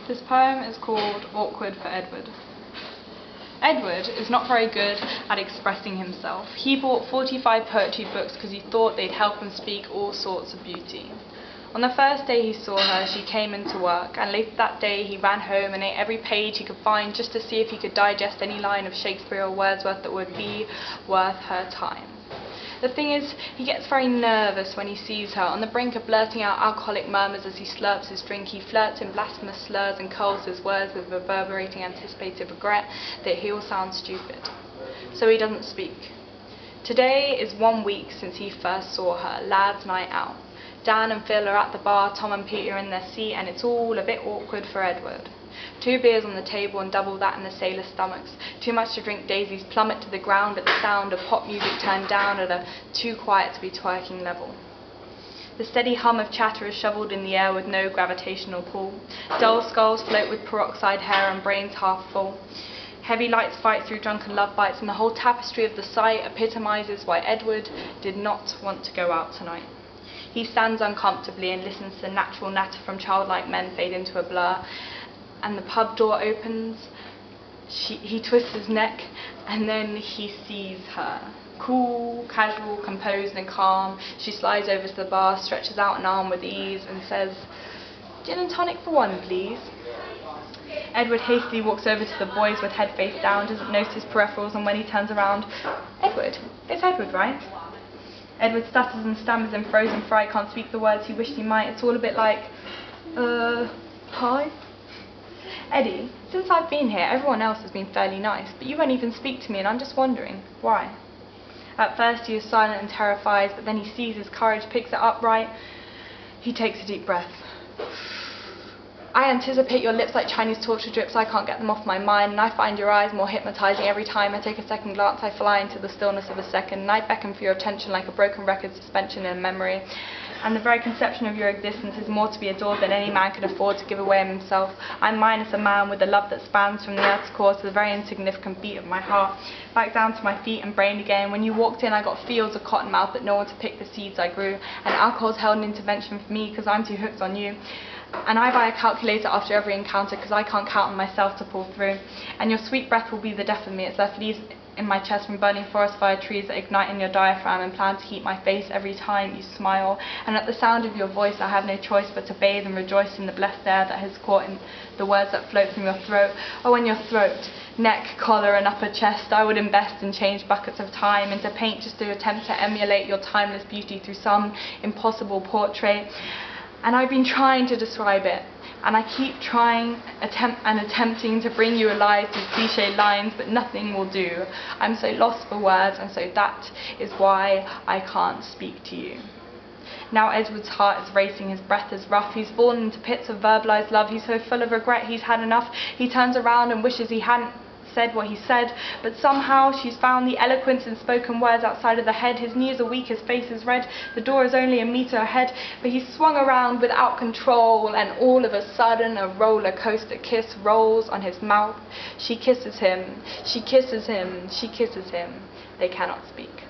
This poem is called Awkward for Edward. Edward is not very good at expressing himself. He bought 45 poetry books because he thought they'd help him speak all sorts of beauty. On the first day he saw her, she came into work, and later that day he ran home and ate every page he could find just to see if he could digest any line of Shakespeare or Wordsworth that would be worth her time. The thing is, he gets very nervous when he sees her. On the brink of blurting out alcoholic murmurs as he slurps his drink, he flirts in blasphemous slurs and curls his words with reverberating anticipated regret that he'll sound stupid. So he doesn't speak. Today is 1 week since he first saw her, lads' night out. Dan and Phil are at the bar, Tom and Pete are in their seat, and it's all a bit awkward for Edward. 2 beers on the table and double that in the sailors' stomachs. Too much to drink daisies plummet to the ground at the sound of pop music turned down at a too quiet to be twerking level. The steady hum of chatter is shoveled in the air with no gravitational pull. Dull skulls float with peroxide hair and brains half full. Heavy lights fight through drunken love bites, and the whole tapestry of the sight epitomizes why Edward did not want to go out tonight. He stands uncomfortably and listens to the natural natter from childlike men fade into a blur. And the pub door opens, he twists his neck, and then he sees her. Cool, casual, composed and calm, she slides over to the bar, stretches out an arm with ease, and says, "Gin and tonic for one, please." Edward hastily walks over to the boys with head face down, doesn't notice his peripherals, and when he turns around, "Edward, it's Edward, right?" Edward stutters and stammers in frozen fright, can't speak the words he wished he might. It's all a bit like, hi? Eddie, since I've been here, everyone else has been fairly nice, but you won't even speak to me, and I'm just wondering, why? At first he is silent and terrified, but then he sees his courage, picks it up right. He takes a deep breath. "I anticipate your lips like Chinese torture drips. I can't get them off my mind, and I find your eyes more hypnotizing every time I take a second glance. I fly into the stillness of a second, and I beckon for your attention like a broken record suspension in memory. And the very conception of your existence is more to be adored than any man could afford to give away of himself. I'm minus a man with a love that spans from the earth's core to the very insignificant beat of my heart, back down to my feet and brain again. When you walked in, I got fields of cotton mouth, but no one to pick the seeds I grew. And alcohol's held an intervention for me because I'm too hooked on you. And I buy a calculator after every encounter because I can't count on myself to pull through. And your sweet breath will be the death of me. It's left leaves in my chest from burning forest fire trees that ignite in your diaphragm and plan to heat my face every time you smile. And at the sound of your voice I have no choice but to bathe and rejoice in the blessed air that has caught in the words that float from your throat. Oh, in your throat, neck, collar and upper chest, I would invest and change buckets of time into paint just to attempt to emulate your timeless beauty through some impossible portrait. And I've been trying to describe it, and I keep trying attempting to bring you alive through cliche lines, but nothing will do. I'm so lost for words, and so that is why I can't speak to you." Now Edward's heart is racing, his breath is rough, he's fallen into pits of verbalized love, he's so full of regret he's had enough. He turns around and wishes he hadn't said what he said, but somehow she's found the eloquence in spoken words outside of the head. His knees are weak, his face is red, the door is only a meter ahead, but he's swung around without control, and all of a sudden a roller coaster kiss rolls on his mouth. She kisses him, she kisses him, she kisses him. They cannot speak.